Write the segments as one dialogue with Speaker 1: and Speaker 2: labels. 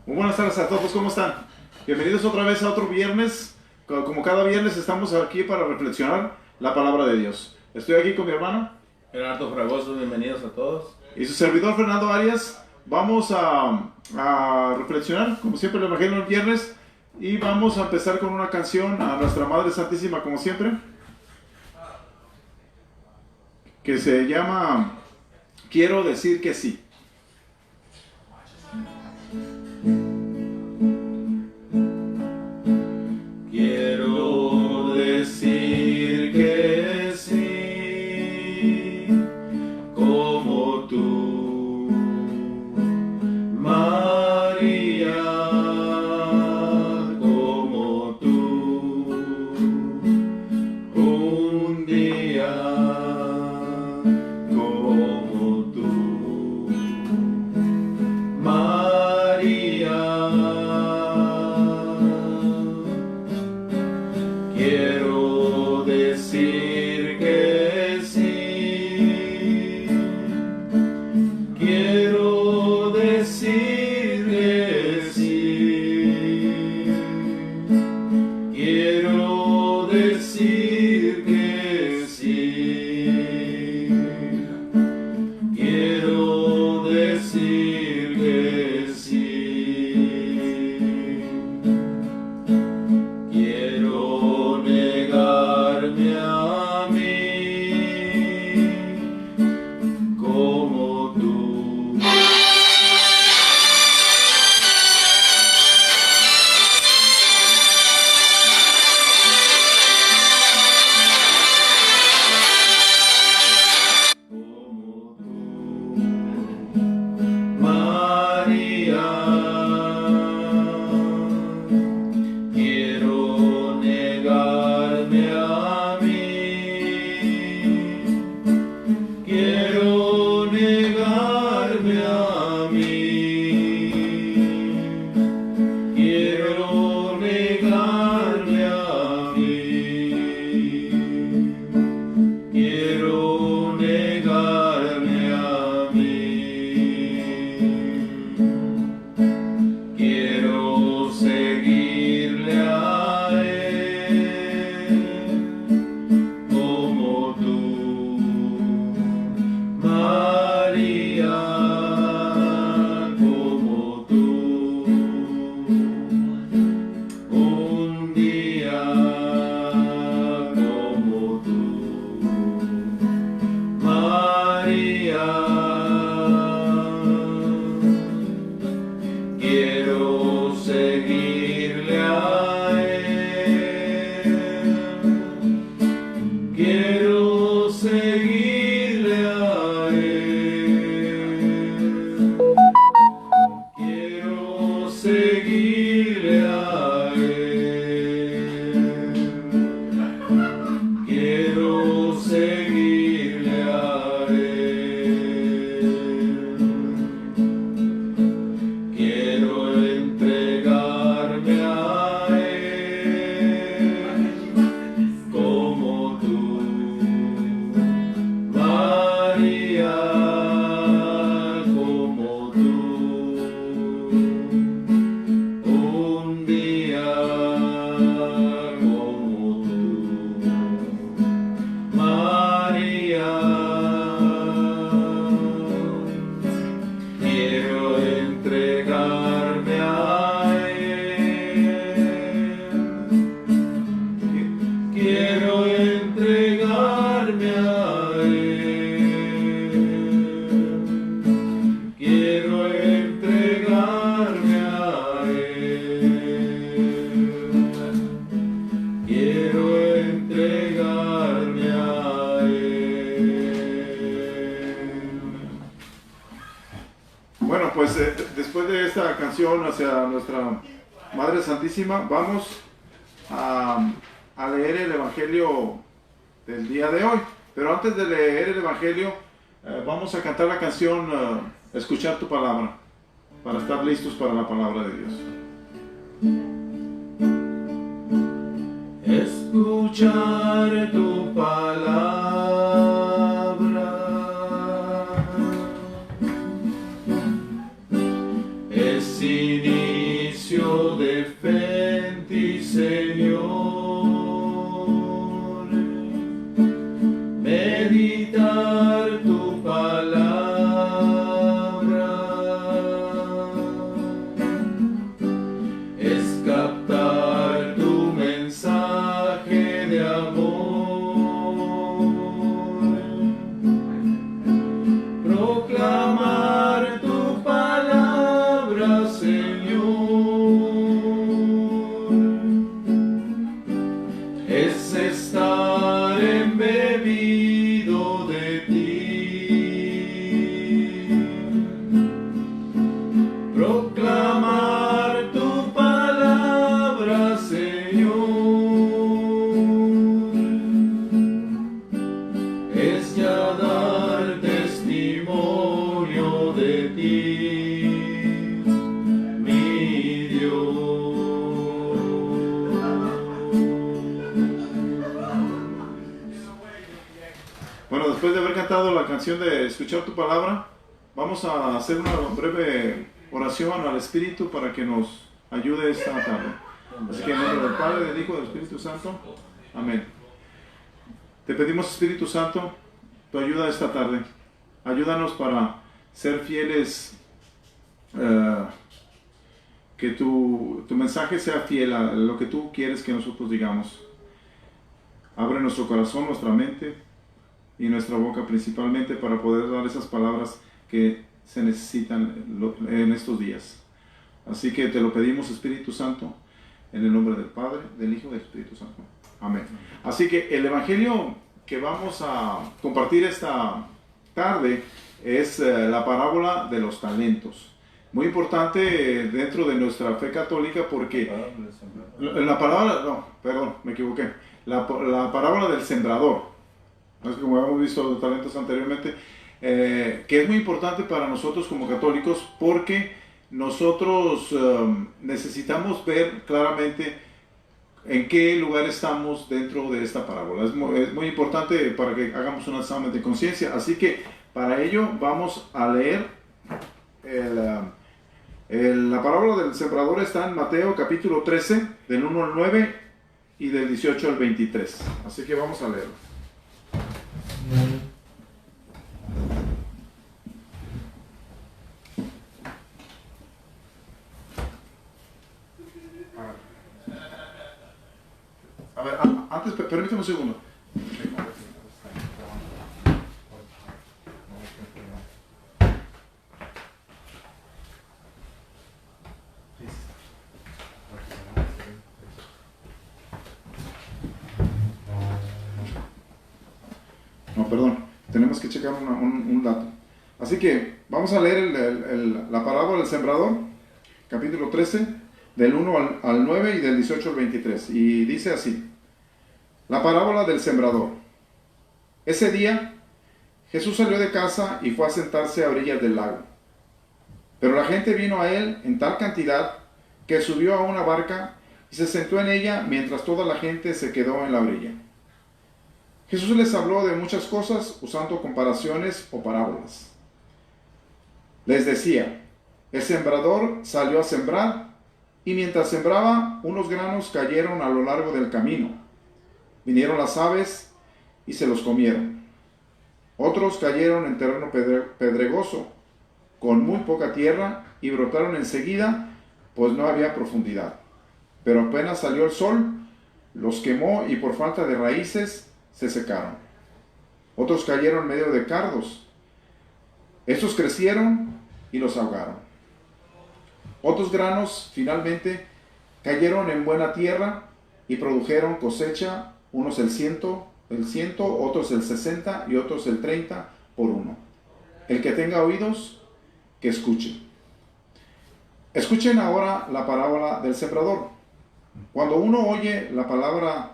Speaker 1: Muy buenas tardes a todos, ¿cómo están? Bienvenidos otra vez a otro viernes. Como cada viernes estamos aquí para reflexionar la palabra de Dios. Estoy aquí con mi hermano
Speaker 2: Gerardo Fragoso, bienvenidos a todos.
Speaker 1: y su servidor Fernando Arias. Vamos a reflexionar, como siempre, el Evangelio el viernes. Y vamos a empezar con una canción a nuestra Madre Santísima, como siempre, que se llama Quiero decir que sí.
Speaker 2: Quiero decir que sí, como tú, María, como tú, un día, como tú, María. Quiero decir que sí, quiero decir que sí, quiero decir que sí, quiero decir que sí. Quiero negarme a mí como tú. Como tú, María. Quiero negarme a mí, quiero negarme a mí, quiero negarme a mí, quiero negarme a mí. Quiero seguirle a Él como tú, María, como tú, un día como tú, María. Quiero seguirle a Él, quiero seguirle a Él, quiero seguirle a Él, quiero seguirle a Él. Quiero entregarme a Él como tú, María, como tú, un día como tú, María. Quiero entregarme a Él, quiero entregarme a Él, quiero entregarme a Él, quiero entregarme a Él.
Speaker 1: Bueno, pues después de esta canción hacia nuestra Madre Santísima, vamos a leer el Evangelio del día de hoy. Pero antes de leer el Evangelio, vamos a cantar la canción Escuchar tu palabra, para estar listos para la palabra de Dios.
Speaker 2: Escuchar tu palabra es sin de fe en ti, Señor. Meditar tu palabra es captar tu mensaje de amor, proclamar tu palabra, Señor, es estar embebido de ti. Proclamar tu palabra, Señor, es ya dar testimonio de ti, mi Dios.
Speaker 1: Bueno, después de haber cantado la canción de Escuchar tu palabra, vamos a hacer una breve oración al Espíritu para que nos ayude esta tarde. Así que en nombre del Padre, del Hijo y del Espíritu Santo. Amén. Te pedimos, Espíritu Santo, tu ayuda esta tarde. Ayúdanos para ser fieles, que tu mensaje sea fiel a lo que tú quieres que nosotros digamos. Abre nuestro corazón, nuestra mente y nuestra boca principalmente para poder dar esas palabras que se necesitan en estos días. Así que te lo pedimos, Espíritu Santo, en el nombre del Padre, del Hijo y del Espíritu Santo. Amén. Así que el Evangelio que vamos a compartir esta tarde es la parábola de los talentos. Muy importante dentro de nuestra fe católica porque la parábola del sembrador. Como hemos visto los talentos anteriormente, que es muy importante para nosotros como católicos porque nosotros necesitamos ver claramente en qué lugar estamos dentro de esta parábola. Es muy importante para que hagamos un examen de conciencia. Así que para ello vamos a leer la parábola del sembrador. Está en Mateo capítulo 13, del 1 al 9 y del 18 al 23. Así que vamos a leerlo. A ver, antes, permítame un segundo. No, perdón, tenemos que checar un dato. Así que vamos a leer la parábola del sembrador, capítulo 13, del 1 al 9 y del 18 al 23. Y dice así: la parábola del sembrador. Ese día Jesús salió de casa y fue a sentarse a orillas del lago. Pero la gente vino a él en tal cantidad que subió a una barca y se sentó en ella mientras toda la gente se quedó en la orilla. Jesús les habló de muchas cosas usando comparaciones o parábolas. Les decía: el sembrador salió a sembrar, y mientras sembraba, unos granos cayeron a lo largo del camino. Vinieron las aves y se los comieron. Otros cayeron en terreno pedregoso, con muy poca tierra, y brotaron enseguida, pues no había profundidad. Pero apenas salió el sol, los quemó y por falta de raíces se secaron. Otros cayeron en medio de cardos. Estos crecieron y los ahogaron. Otros granos, finalmente, cayeron en buena tierra y produjeron cosecha, unos el 100, otros el 60 y otros el 30 por uno. El que tenga oídos, que escuche. Escuchen ahora la parábola del sembrador. Cuando uno oye la palabra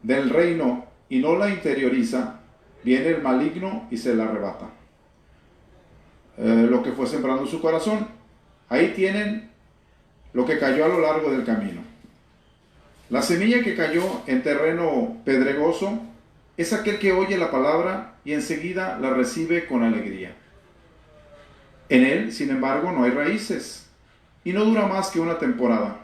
Speaker 1: del reino y no la interioriza, viene el maligno y se la arrebata. Lo que fue sembrando en su corazón. Ahí tienen lo que cayó a lo largo del camino. La semilla que cayó en terreno pedregoso es aquel que oye la palabra y enseguida la recibe con alegría. En él, sin embargo, no hay raíces, y no dura más que una temporada.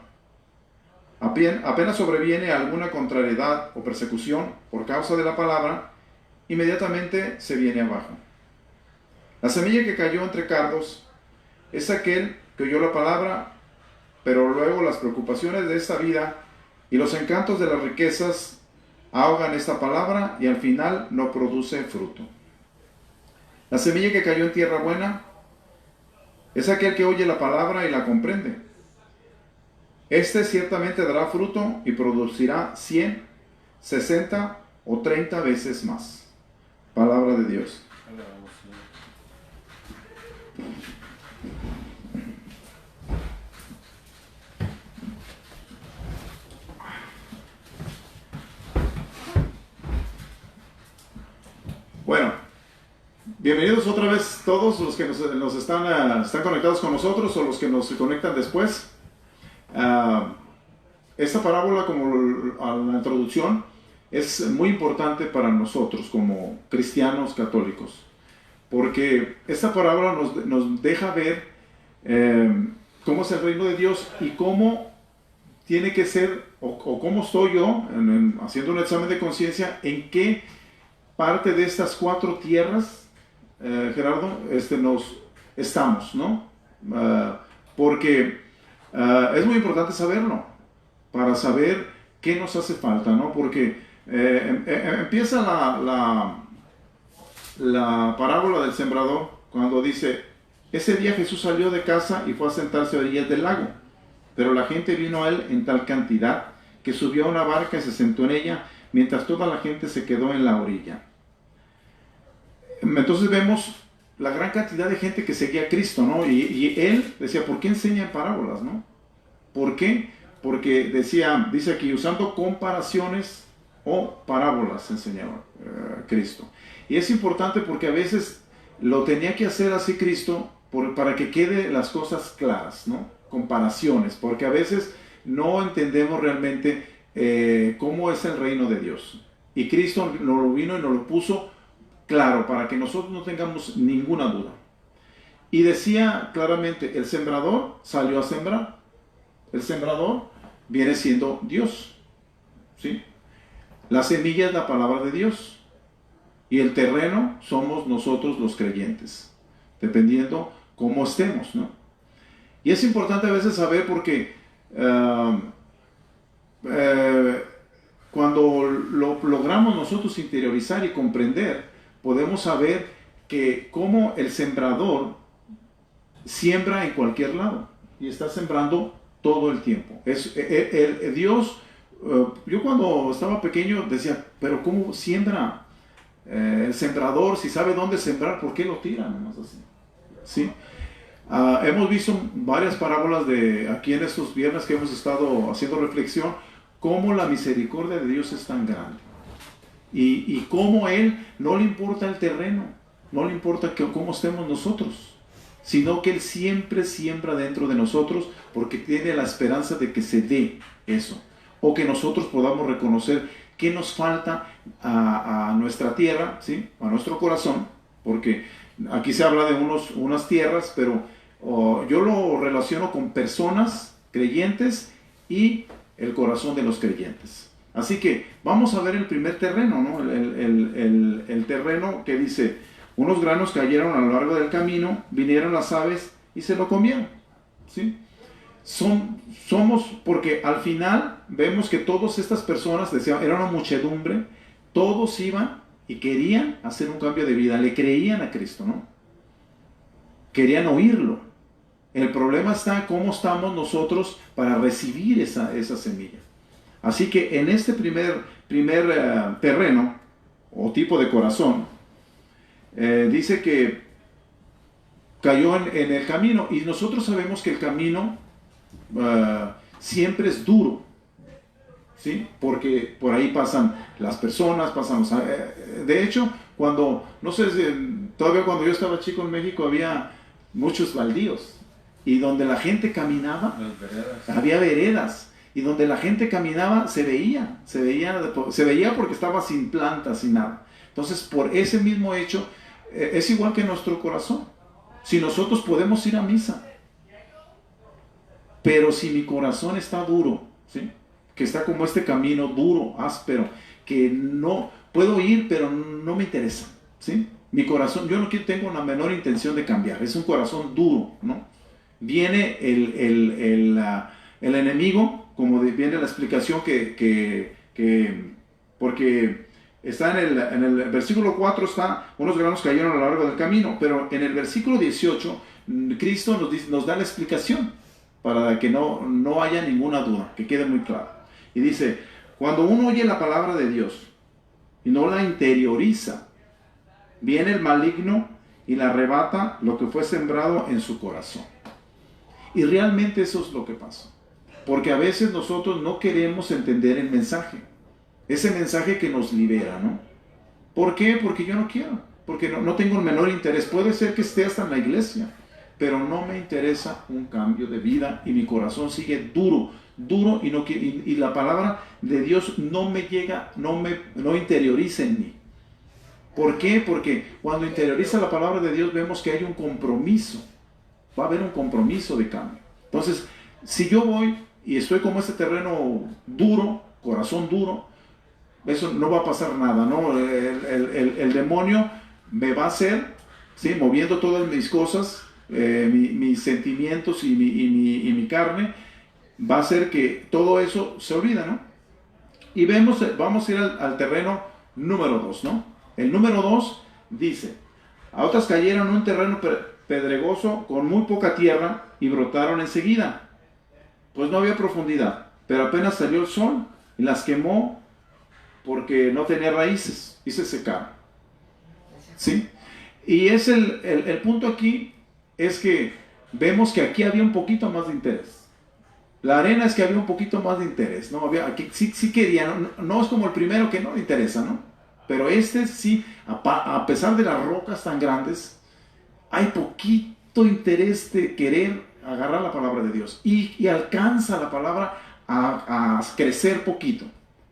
Speaker 1: Apenas sobreviene alguna contrariedad o persecución por causa de la palabra, inmediatamente se viene abajo. La semilla que cayó entre cardos es aquel que oyó la palabra, pero luego las preocupaciones de esta vida y los encantos de las riquezas ahogan esta palabra y al final no produce fruto. La semilla que cayó en tierra buena es aquel que oye la palabra y la comprende. Este ciertamente dará fruto y producirá 100, 60 o 30 veces más. Palabra de Dios. Bueno, bienvenidos otra vez todos los que nos están conectados con nosotros o los que nos conectan después. Esta parábola, como a la introducción, es muy importante para nosotros como cristianos católicos, porque esta parábola nos deja ver cómo es el reino de Dios y cómo tiene que ser, o cómo estoy yo haciendo un examen de conciencia, en qué parte de estas 4 tierras, Gerardo, nos estamos, ¿no? Porque es muy importante saberlo, para saber qué nos hace falta, ¿no? Porque empieza la parábola del sembrador cuando dice: ese día Jesús salió de casa y fue a sentarse a orillas del lago, pero la gente vino a él en tal cantidad que subió a una barca y se sentó en ella, mientras toda la gente se quedó en la orilla. Entonces vemos la gran cantidad de gente que seguía a Cristo, ¿no? Y él decía: ¿por qué enseña en parábolas, no? ¿Por qué? Porque dice aquí, usando comparaciones o parábolas enseñaba Cristo. Y es importante porque a veces lo tenía que hacer así Cristo para que quede las cosas claras, ¿no? Comparaciones, porque a veces no entendemos realmente cómo es el reino de Dios. Y Cristo nos lo vino y nos lo puso claro para que nosotros no tengamos ninguna duda. Y decía claramente: el sembrador salió a sembrar. El sembrador viene siendo Dios, ¿sí? La semilla es la palabra de Dios y el terreno somos nosotros los creyentes, dependiendo cómo estemos, ¿no? Y es importante a veces saber porque cuando lo logramos nosotros interiorizar y comprender, podemos saber que como el sembrador siembra en cualquier lado y está sembrando todo el tiempo. Dios, yo cuando estaba pequeño decía: pero ¿cómo siembra el sembrador? Si sabe dónde sembrar, ¿por qué lo tira? Nomás así, ¿sí? Hemos visto varias parábolas aquí en estos viernes que hemos estado haciendo reflexión, cómo la misericordia de Dios es tan grande y cómo a Él no le importa el terreno, no le importa cómo estemos nosotros, sino que Él siempre siembra dentro de nosotros porque tiene la esperanza de que se dé eso, o que nosotros podamos reconocer qué nos falta a nuestra tierra, ¿sí? A nuestro corazón, porque aquí se habla de unas tierras, pero yo lo relaciono con personas creyentes y el corazón de los creyentes. Así que vamos a ver el primer terreno, ¿no? El terreno que dice: unos granos cayeron a lo largo del camino, vinieron las aves y se lo comieron, ¿sí? Somos, porque al final vemos que todas estas personas, era una muchedumbre, todos iban y querían hacer un cambio de vida, le creían a Cristo, ¿no? Querían oírlo. El problema está en cómo estamos nosotros para recibir esa semilla. Así que en este primer terreno, o tipo de corazón, dice que cayó en el camino, y nosotros sabemos que el camino siempre es duro, ¿sí? Porque por ahí pasan las personas, de hecho, todavía cuando yo estaba chico en México había muchos baldíos, y donde la gente caminaba, había veredas, y donde la gente caminaba se veía porque estaba sin plantas, sin nada. Entonces, por ese mismo hecho, es igual que nuestro corazón. Si nosotros podemos ir a misa, Pero si mi corazón está duro, ¿sí? Que está como este camino duro, áspero, que no puedo ir, pero no me interesa, ¿sí? Mi corazón, yo no tengo la menor intención de cambiar, es un corazón duro, ¿no? Viene el enemigo, como viene la explicación porque está en el versículo 4, está, unos granos cayeron a lo largo del camino, pero en el versículo 18, Cristo nos da la explicación para que no haya ninguna duda, que quede muy claro. Y dice, cuando uno oye la palabra de Dios y no la interioriza, viene el maligno y la arrebata lo que fue sembrado en su corazón. Y realmente eso es lo que pasa. Porque a veces nosotros no queremos entender el mensaje. Ese mensaje que nos libera, ¿no? ¿Por qué? Porque yo no quiero. Porque no tengo el menor interés. Puede ser que esté hasta en la iglesia, pero no me interesa un cambio de vida y mi corazón sigue duro y la palabra de Dios no me llega, no interioriza en mí. ¿Por qué? Porque cuando interioriza la palabra de Dios vemos que hay un compromiso. Va a haber un compromiso de cambio. Entonces, si yo voy y estoy como este terreno duro, corazón duro, eso no va a pasar nada, ¿no? El demonio me va a hacer, ¿sí? Moviendo todas mis cosas, mis sentimientos y mi carne, va a hacer que todo eso se olvida, ¿no? Y vamos a ir al terreno número 2, ¿no? El número 2 dice, a otras cayeron en un terreno pedregoso con muy poca tierra y brotaron enseguida. Pues no había profundidad, pero apenas salió el sol y las quemó porque no tenía raíces y se secaron. ¿Sí? Y es el punto aquí es que vemos que aquí había un poquito más de interés. La arena es que había un poquito más de interés, ¿no? Aquí sí quería, no es como el primero que no le interesa, ¿no? Pero este sí, a pesar de las rocas tan grandes, hay poquito interés de querer agarrar la palabra de Dios. Y alcanza la palabra a crecer poquito.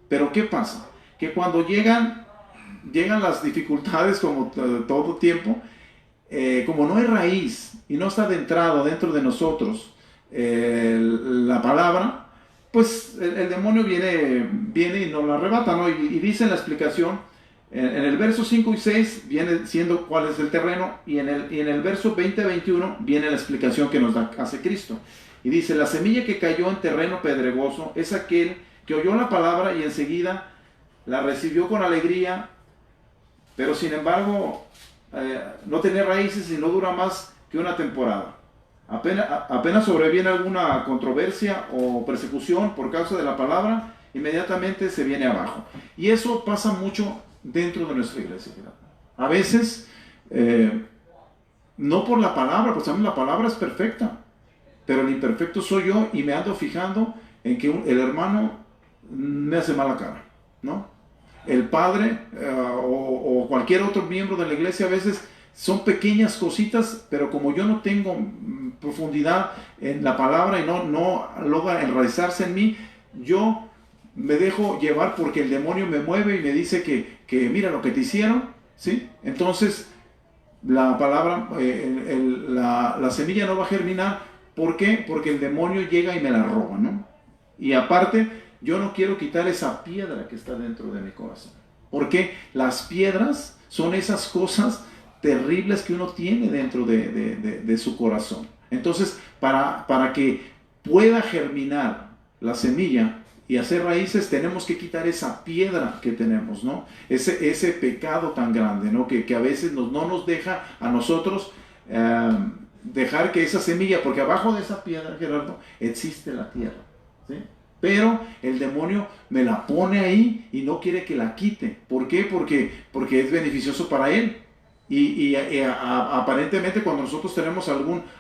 Speaker 1: Pero ¿qué pasa? Que cuando llegan las dificultades como todo tiempo, como no hay raíz y no está adentrado dentro de nosotros la palabra, pues el demonio viene y nos la arrebata, ¿no? Y dice en la explicación, en el verso 5 y 6 viene siendo cuál es el terreno, y en el verso 20-21 viene la explicación que nos hace Cristo. Y dice, la semilla que cayó en terreno pedregoso es aquel que oyó la palabra y enseguida la recibió con alegría, pero sin embargo no tiene raíces y no dura más que una temporada. Apenas sobreviene alguna controversia o persecución por causa de la palabra, inmediatamente se viene abajo. Y eso pasa mucho dentro de nuestra iglesia. A veces, no por la palabra, pues también la palabra es perfecta, pero el imperfecto soy yo y me ando fijando en que el hermano me hace mala cara, ¿no? El padre o cualquier otro miembro de la iglesia a veces son pequeñas cositas, pero como yo no tengo profundidad en la palabra y no logra enraizarse en mí, yo me dejo llevar porque el demonio me mueve y me dice que mira lo que te hicieron, ¿sí? Entonces la palabra, la semilla no va a germinar. ¿Por qué? Porque el demonio llega y me la roba, ¿no? Y aparte, yo no quiero quitar esa piedra que está dentro de mi corazón, porque las piedras son esas cosas terribles que uno tiene dentro de su corazón. Entonces, para que pueda germinar la semilla y hacer raíces, tenemos que quitar esa piedra que tenemos, ¿no? Ese pecado tan grande, ¿no? Que a veces no nos deja a nosotros dejar que esa semilla, porque abajo de esa piedra, Gerardo, existe la tierra, ¿sí? Pero el demonio me la pone ahí y no quiere que la quite. ¿Por qué? Porque es beneficioso para él. Y aparentemente cuando nosotros tenemos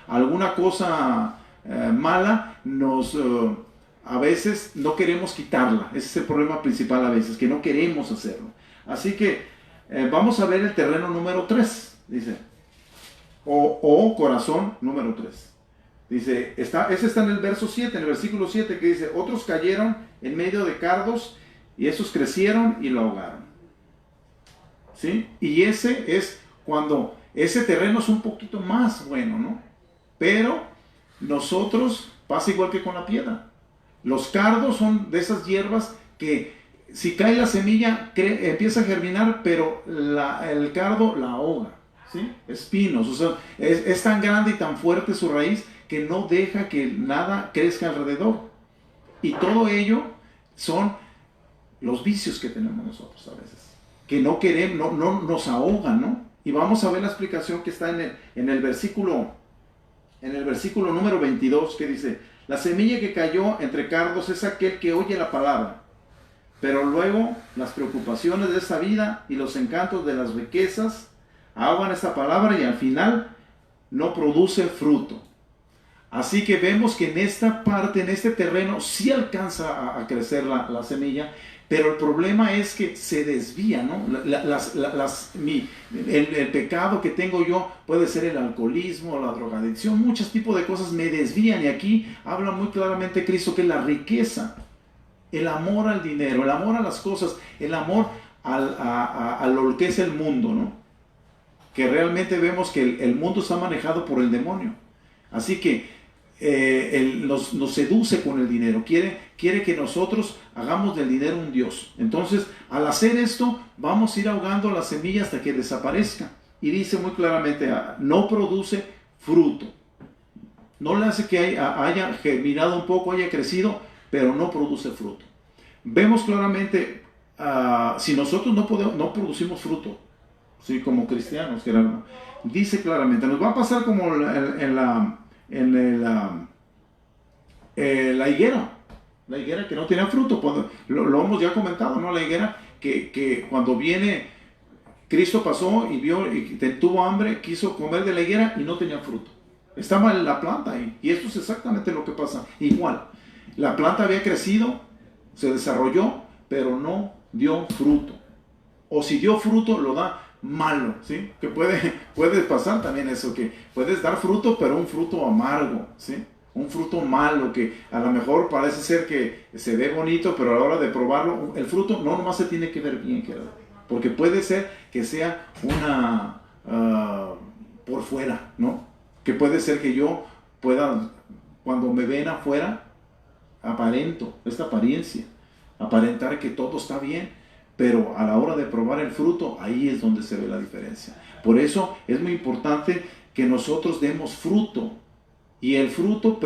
Speaker 1: alguna cosa mala, a veces no queremos quitarla. Ese es el problema principal a veces, que no queremos hacerlo. Así que vamos a ver el terreno número 3, dice, o corazón número 3. Dice, ese está en el verso 7, en el versículo 7, que dice, otros cayeron en medio de cardos y esos crecieron y lo ahogaron. ¿Sí? Y ese es cuando ese terreno es un poquito más bueno, ¿no? Pero nosotros pasa igual que con la piedra. Los cardos son de esas hierbas que si cae la semilla empieza a germinar, pero el cardo la ahoga, ¿sí? Espinos, o sea, es tan grande y tan fuerte su raíz que no deja que nada crezca alrededor. Y todo ello son los vicios que tenemos nosotros a veces, que no queremos, no nos ahogan, ¿no? Y vamos a ver la explicación que está en el versículo número 22, que dice: la semilla que cayó entre cardos es aquel que oye la palabra, pero luego las preocupaciones de esta vida y los encantos de las riquezas ahogan esta palabra y al final no produce fruto. Así que vemos que en esta parte, en este terreno, sí alcanza a crecer la semilla, pero el problema es que se desvía, ¿no? El pecado que tengo yo puede ser el alcoholismo, la drogadicción, muchos tipos de cosas me desvían, y aquí habla muy claramente Cristo que la riqueza, el amor al dinero, el amor a las cosas, el amor a lo que es el mundo, ¿no? Que realmente vemos que el mundo está manejado por el demonio. Así que nos seduce con el dinero, quiere que nosotros hagamos del dinero un Dios. Entonces, al hacer esto, vamos a ir ahogando la semilla hasta que desaparezca. Y dice muy claramente, no produce fruto. No le hace que haya germinado un poco, haya crecido, pero no produce fruto. Vemos claramente, si nosotros no producimos fruto, ¿sí? Como cristianos, Gerardo, dice claramente, nos va a pasar como la higuera. La higuera que no tenía fruto, lo hemos ya comentado, ¿no? La higuera que cuando viene Cristo pasó y vio y tuvo hambre, quiso comer de la higuera y no tenía fruto. Estaba la planta ahí, y esto es exactamente lo que pasa. Igual, la planta había crecido, se desarrolló, pero no dio fruto. O si dio fruto, lo da malo, ¿sí? Que puede pasar también eso, que puedes dar fruto, pero un fruto amargo, ¿sí? Un fruto malo, que a lo mejor parece ser que se ve bonito, pero a la hora de probarlo, el fruto no nomás se tiene que ver bien, porque puede ser que sea una por fuera, ¿no? Que puede ser que yo pueda, cuando me ven afuera, aparento esta apariencia, aparentar que todo está bien, pero a la hora de probar el fruto, ahí es donde se ve la diferencia. Por eso es muy importante que nosotros demos fruto. Y el fruto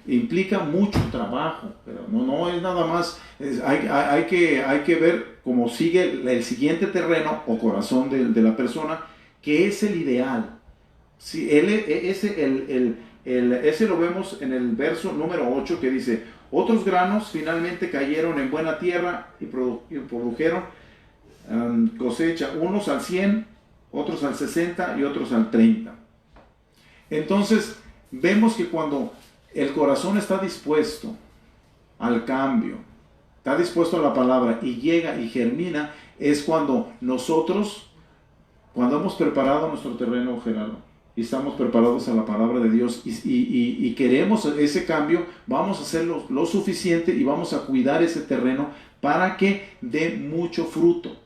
Speaker 1: implica mucho trabajo, pero no es nada más, hay que ver cómo sigue el siguiente terreno o corazón de la persona, que es el ideal. Sí, ese lo vemos en el verso número 8, que dice: otros granos finalmente cayeron en buena tierra y produjeron cosecha, unos al 100, otros al 60 y otros al 30. Entonces, vemos que cuando el corazón está dispuesto al cambio, está dispuesto a la palabra y llega y germina, es cuando hemos preparado nuestro terreno, Gerardo, y estamos preparados a la palabra de Dios y queremos ese cambio, vamos a hacer lo suficiente y vamos a cuidar ese terreno para que dé mucho fruto.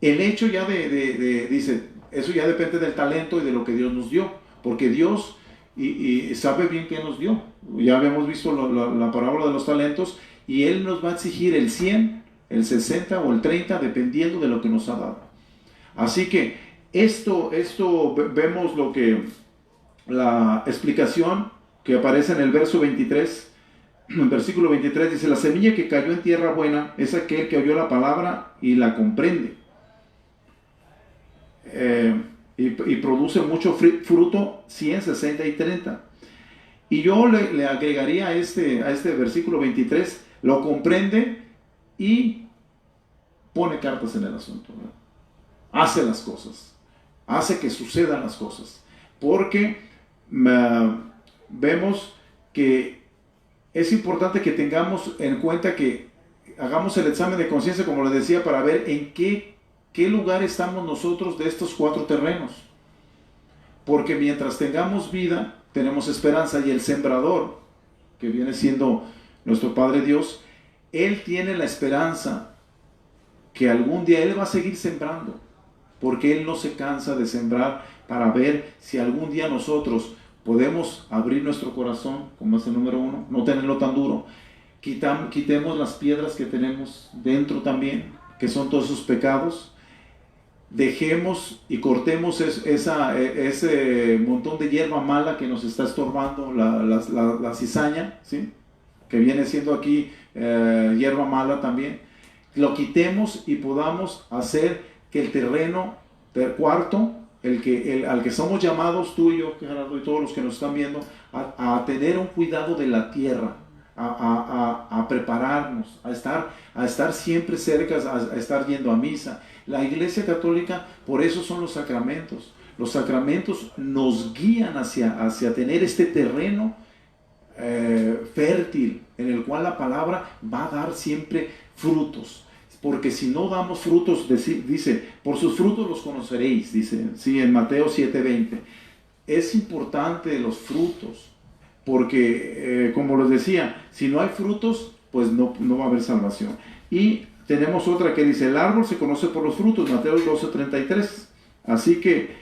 Speaker 1: El hecho ya dice, eso ya depende del talento y de lo que Dios nos dio, porque Dios y sabe bien qué nos dio. Ya habíamos visto la parábola de los talentos, y Él nos va a exigir el 100, el 60 o el 30, dependiendo de lo que nos ha dado. Así que esto vemos la explicación que aparece en el verso 23. En el versículo 23 dice: la semilla que cayó en tierra buena es aquel que oyó la palabra y la comprende. Y produce mucho fruto, 100, 60 y 30. Y yo le agregaría a este versículo 23, lo comprende y pone cartas en el asunto, ¿verdad? Hace las cosas, hace que sucedan las cosas, porque vemos que es importante que tengamos en cuenta que hagamos el examen de conciencia, como les decía, para ver en qué lugar estamos nosotros de estos 4 terrenos. Porque mientras tengamos vida, tenemos esperanza, y el sembrador, que viene siendo nuestro Padre Dios, Él tiene la esperanza que algún día Él va a seguir sembrando, porque Él no se cansa de sembrar, para ver si algún día nosotros podemos abrir nuestro corazón, como es el número 1, no tenerlo tan duro. Quitemos las piedras que tenemos dentro también, que son todos esos pecados. Dejemos y cortemos ese montón de hierba mala que nos está estorbando, la cizaña, ¿sí? Que viene siendo aquí hierba mala también. Lo quitemos y podamos hacer que el terreno del cuarto, al que somos llamados tú y yo, Gerardo, y todos los que nos están viendo, a tener un cuidado de la tierra, a prepararnos, a estar siempre cerca, a estar yendo a misa. La Iglesia Católica, por eso son los sacramentos. Los sacramentos nos guían hacia tener este terreno fértil, en el cual la palabra va a dar siempre frutos. Porque si no damos frutos, dice, por sus frutos los conoceréis, dice, sí, en Mateo 7:20. Es importante los frutos, porque como les decía, si no hay frutos, pues no va a haber salvación. Y tenemos otra que dice, el árbol se conoce por los frutos, Mateo 12:33. Así que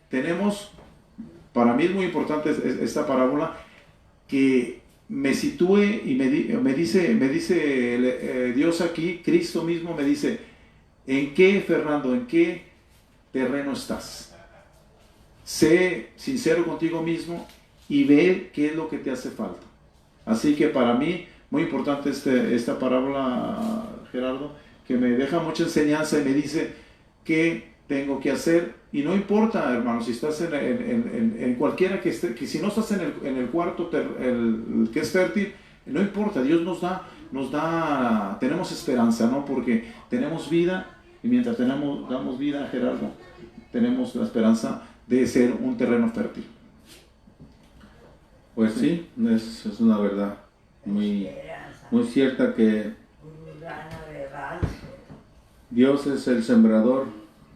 Speaker 1: tenemos, para mí es muy importante esta parábola, que me sitúe y me dice Dios aquí, Cristo mismo me dice, ¿en qué, Fernando, en qué terreno estás? Sé sincero contigo mismo y ve qué es lo que te hace falta. Así que para mí, muy importante esta parábola, Gerardo, que me deja mucha enseñanza y me dice qué tengo que hacer. Y no importa, hermano, si estás en cualquiera que esté, que si no estás en el cuarto el que es fértil, no importa, Dios nos da, tenemos esperanza, ¿no? Porque tenemos vida, y mientras damos vida, Gerardo, tenemos la esperanza de ser un terreno fértil.
Speaker 2: Pues sí, es una verdad muy, muy cierta, que Dios es el sembrador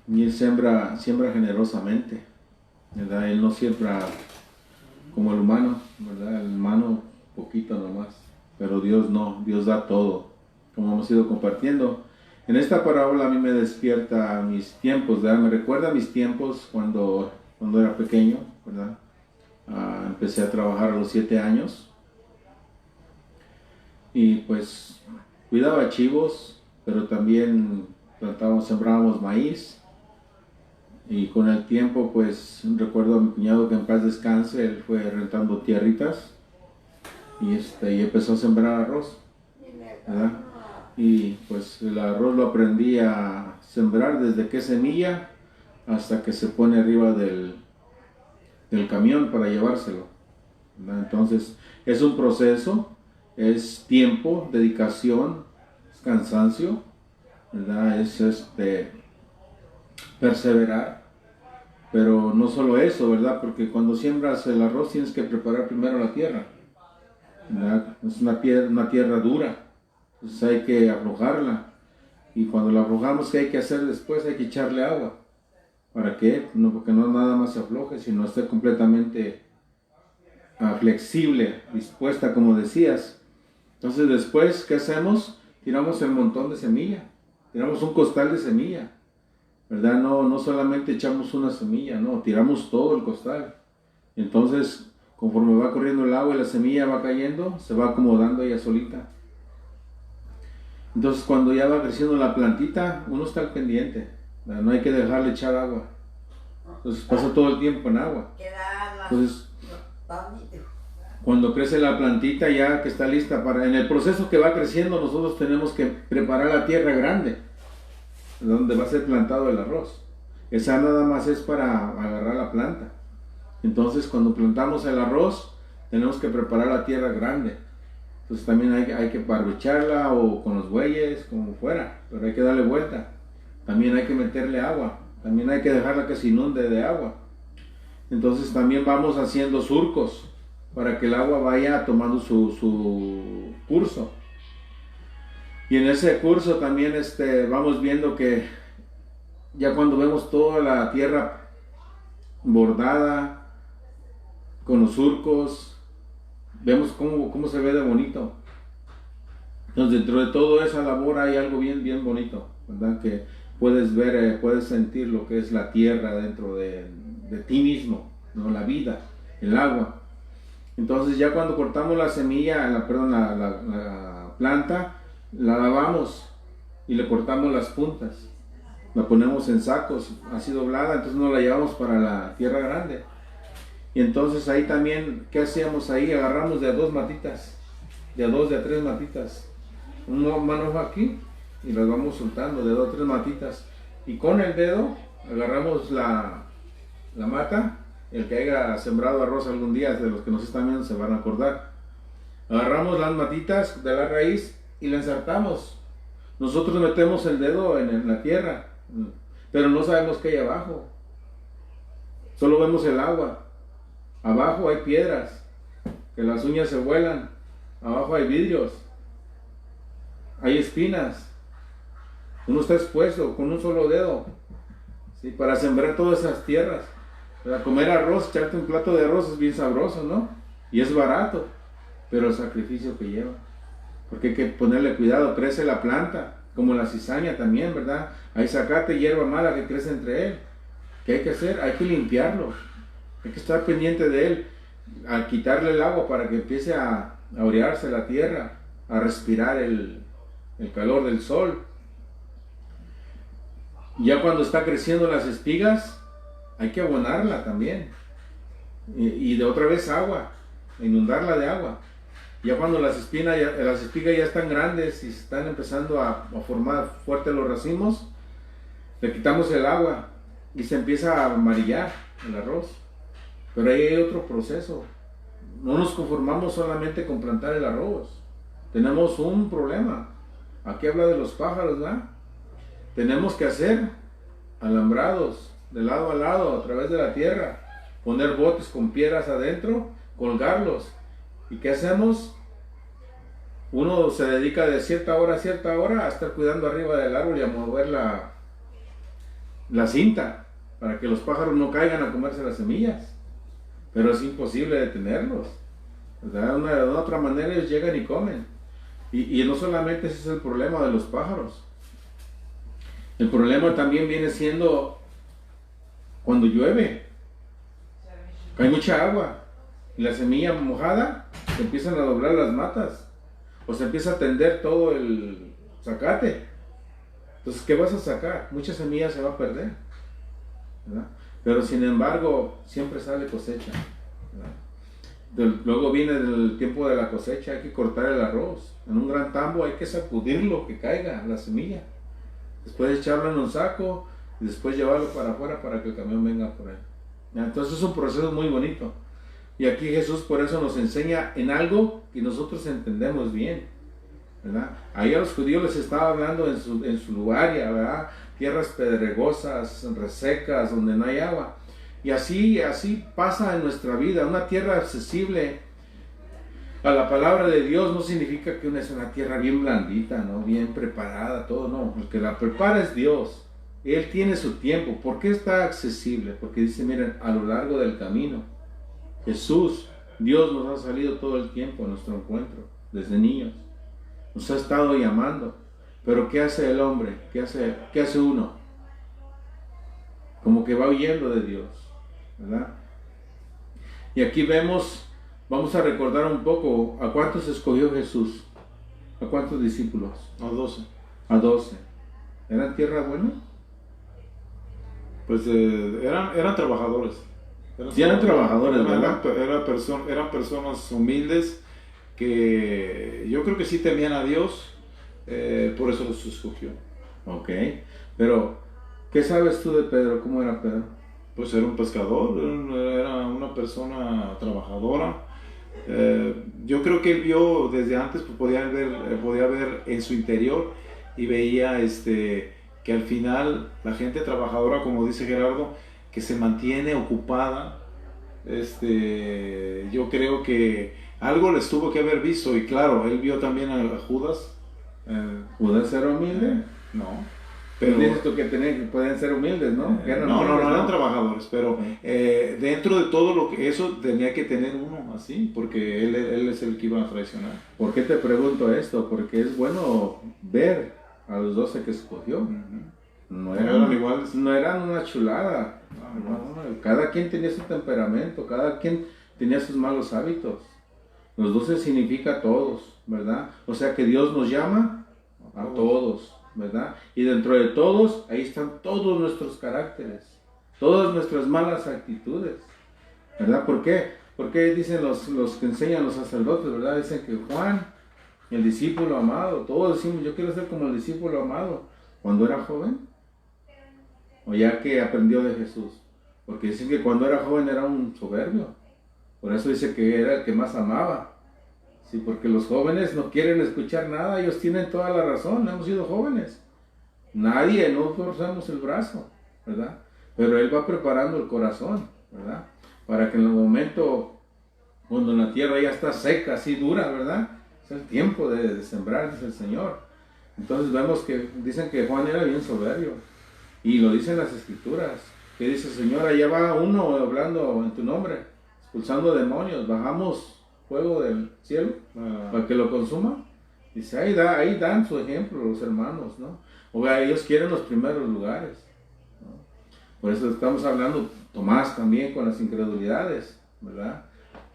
Speaker 2: y Él siembra generosamente, ¿verdad? Él no siembra como el humano, ¿verdad? El humano poquito nomás, pero Dios no, Dios da todo, como hemos ido compartiendo. En esta parábola a mí me despierta mis tiempos, ¿verdad? Me recuerda a mis tiempos cuando era pequeño, ¿verdad? Empecé a trabajar a los 7 años y pues cuidaba chivos, pero también sembrábamos maíz, y con el tiempo pues recuerdo a mi cuñado, que en paz descanse, él fue rentando tierritas y empezó a sembrar arroz, ¿verdad? Y pues el arroz lo aprendí a sembrar desde que es semilla hasta que se pone arriba del camión para llevárselo, ¿verdad? Entonces es un proceso, es tiempo, dedicación, es cansancio, ¿verdad? Es perseverar, pero no solo eso, ¿verdad? Porque cuando siembras el arroz tienes que preparar primero la tierra, ¿verdad? Es una tierra dura, entonces hay que aflojarla, y cuando la aflojamos, ¿qué hay que hacer después? Hay que echarle agua. ¿Para qué? No, porque no nada más se afloje, sino esté completamente flexible, dispuesta, como decías. Entonces después, ¿qué hacemos? Tiramos el montón de semilla, tiramos un costal de semilla, ¿verdad? No solamente echamos una semilla, no, tiramos todo el costal. Entonces, conforme va corriendo el agua y la semilla va cayendo, se va acomodando ella solita. Entonces, cuando ya va creciendo la plantita, uno está al pendiente, ¿verdad? No hay que dejarle echar agua. Entonces pasa todo el tiempo en agua. Entonces, cuando crece la plantita ya que está lista en el proceso que va creciendo, nosotros tenemos que preparar la tierra grande, donde va a ser plantado el arroz. Esa nada más es para agarrar la planta. Entonces cuando plantamos el arroz, tenemos que preparar la tierra grande. Entonces también hay que barbecharla, o con los bueyes, como fuera, pero hay que darle vuelta. También hay que meterle agua, también hay que dejarla que se inunde de agua. Entonces también vamos haciendo surcos para que el agua vaya tomando su curso. Y en ese curso también vamos viendo que ya cuando vemos toda la tierra bordada con los surcos, vemos cómo se ve de bonito. Entonces dentro de toda esa labor hay algo bien, bien bonito, ¿verdad? Que puedes ver, puedes sentir lo que es la tierra dentro de ti mismo, ¿no? La vida el agua. Entonces ya cuando cortamos la semilla, la planta, la lavamos y le cortamos las puntas. La ponemos en sacos, así doblada, entonces nos la llevamos para la tierra grande. Y entonces ahí también, ¿qué hacíamos ahí? Agarramos de a 2 matitas, de a 2, de a 3 matitas. Un manojo aquí y las vamos soltando de 2 a 3 matitas. Y con el dedo agarramos la mata. El que haya sembrado arroz algún día, de los que nos están viendo, se van a acordar. Agarramos las matitas de la raíz y la ensartamos. Nosotros metemos el dedo en la tierra, pero no sabemos qué hay abajo. Solo vemos el agua. Abajo hay piedras, que las uñas se vuelan. Abajo hay vidrios. Hay espinas. Uno está expuesto con un solo dedo, ¿sí? Para sembrar todas esas tierras. Para comer arroz, echarte un plato de arroz es bien sabroso, ¿no? Y es barato, pero el sacrificio que lleva. Porque hay que ponerle cuidado, crece la planta, como la cizaña también, ¿verdad? Hay zacate, hierba mala que crece entre él. ¿Qué hay que hacer? Hay que limpiarlo. Hay que estar pendiente de él, a quitarle el agua para que empiece a orearse la tierra, a respirar el calor del sol. Ya cuando está creciendo las espigas, hay que abonarla también. Y de otra vez agua, inundarla de agua. Ya cuando las espigas ya están grandes y se están empezando a formar fuertes los racimos, le quitamos el agua y se empieza a amarillar el arroz. Pero ahí hay otro proceso. No nos conformamos solamente con plantar el arroz. Tenemos un problema. Aquí habla de los pájaros, ¿verdad? Tenemos que hacer alambrados de lado a lado a través de la tierra, poner botes con piedras adentro, colgarlos. ¿Y qué hacemos? Uno se dedica de cierta hora a estar cuidando arriba del árbol y a mover la cinta para que los pájaros no caigan a comerse las semillas. Pero es imposible detenerlos. De una otra manera ellos llegan y comen. Y no solamente ese es el problema de los pájaros. El problema también viene siendo cuando llueve. Hay mucha agua y la semilla mojada, se empiezan a doblar las matas o se empieza a tender todo el zacate. Entonces, ¿qué vas a sacar? Mucha semilla se va a perder, ¿verdad? Pero sin embargo, siempre sale cosecha, ¿verdad? Luego viene el tiempo de la cosecha, hay que cortar el arroz. En un gran tambo hay que sacudirlo, que caiga la semilla. Después echarlo en un saco y después llevarlo para afuera para que el camión venga por él. Entonces es un proceso muy bonito. Y aquí Jesús por eso nos enseña en algo que nosotros entendemos bien, ¿verdad? Ahí a los judíos les estaba hablando en su lugar, ¿verdad? Tierras pedregosas, resecas, donde no hay agua. Y así pasa en nuestra vida. Una tierra accesible a la palabra de Dios no significa que es una tierra bien blandita, ¿no? Bien preparada, todo, no. El que la prepara es Dios. Él tiene su tiempo. ¿Por qué está accesible? Porque dice, miren, a lo largo del camino, Jesús, Dios nos ha salido todo el tiempo a nuestro encuentro, desde niños. Nos ha estado llamando. Pero ¿qué hace el hombre? ¿Qué hace uno? Como que va huyendo de Dios, ¿verdad? Y aquí vamos a recordar un poco a cuántos escogió Jesús. ¿A cuántos discípulos?
Speaker 1: A 12.
Speaker 2: A 12. ¿Eran tierra buena?
Speaker 1: Pues eran trabajadores.
Speaker 2: Eran trabajadores, ¿verdad?
Speaker 1: Eran personas humildes que yo creo que sí temían a Dios, por eso los escogió.
Speaker 2: Ok, pero ¿qué sabes tú de Pedro? ¿Cómo era Pedro?
Speaker 1: Pues era un pescador, era una persona trabajadora. Yo creo que él vio desde antes, pues podía ver en su interior y veía que al final la gente trabajadora, como dice Gerardo, que se mantiene ocupada, yo creo que algo les tuvo que haber visto. Y claro, él vio también a Judas.
Speaker 2: ¿Judas era humilde?
Speaker 1: No.
Speaker 2: Pero dices tú que pueden ser humildes, ¿no?
Speaker 1: No, eran trabajadores, pero dentro de todo eso tenía que tener uno así, porque él es el que iba a traicionar.
Speaker 2: ¿Por qué te pregunto esto? Porque es bueno ver a los 12 que escogió. No eran iguales. No eran una chulada. No. Cada quien tenía su temperamento, cada quien tenía sus malos hábitos. Los 12 significa todos, ¿verdad? O sea que Dios nos llama a todos, ¿verdad? Y dentro de todos, ahí están todos nuestros caracteres, todas nuestras malas actitudes, ¿verdad? ¿Por qué? Porque dicen los que enseñan los sacerdotes, ¿verdad? Dicen que Juan, el discípulo amado, todos decimos, yo quiero ser como el discípulo amado, cuando era joven, o ya que aprendió de Jesús. Porque dicen que cuando era joven era un soberbio. Por eso dice que era el que más amaba. Sí, porque los jóvenes no quieren escuchar nada, ellos tienen toda la razón, hemos sido jóvenes. Nadie, no forzamos el brazo, ¿verdad? Pero Él va preparando el corazón, ¿verdad? Para que en el momento, cuando la tierra ya está seca, así dura, ¿verdad? Es el tiempo de sembrar, dice el Señor. Entonces vemos que dicen que Juan era bien soberbio. Y lo dicen las Escrituras. Que dice, Señor, allá va uno hablando en tu nombre, expulsando demonios, bajamos fuego del cielo para que lo consuma. Dice, ahí dan su ejemplo los hermanos, ¿no? O sea, ellos quieren los primeros lugares, ¿no? Por eso estamos hablando, Tomás también con las incredulidades, ¿verdad?